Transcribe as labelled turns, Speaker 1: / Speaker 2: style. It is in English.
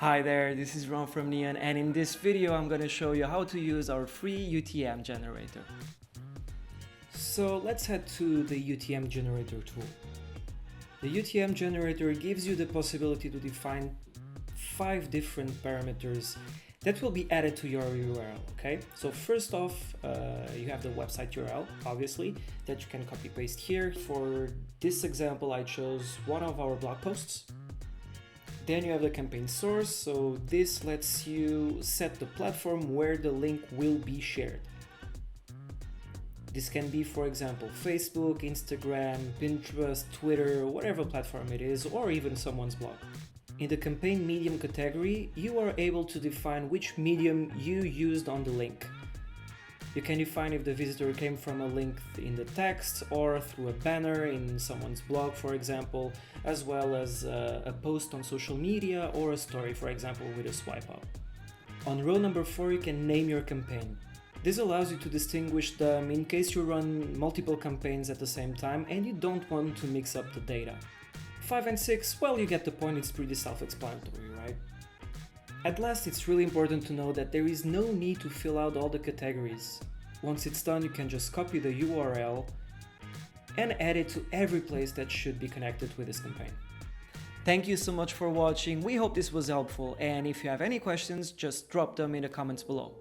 Speaker 1: Hi there, this is Ron from Neon, and in this video I'm going to show you how to use our free UTM generator. So let's head to the UTM Generator tool. The UTM Generator gives you the possibility to define 5 different parameters that will be added to your URL, okay? So first off, you have the website URL, obviously, that you can copy paste here. For this example, I chose one of our blog posts. Then you have the campaign source, so this lets you set the platform where the link will be shared. This can be, for example, Facebook, Instagram, Pinterest, Twitter, whatever platform it is, or even someone's blog. In the campaign medium category, you are able to define which medium you used on the link. You can define if the visitor came from a link in the text or through a banner in someone's blog, for example, as well as a post on social media or a story, for example, with a swipe up. On row number 4, you can name your campaign. This allows you to distinguish them in case you run multiple campaigns at the same time and you don't want to mix up the data. 5 and 6, well, you get the point, it's pretty self-explanatory, right? At last, it's really important to know that there is no need to fill out all the categories. Once it's done, you can just copy the URL and add it to every place that should be connected with this campaign. Thank you so much for watching. We hope this was helpful, and if you have any questions, just drop them in the comments below.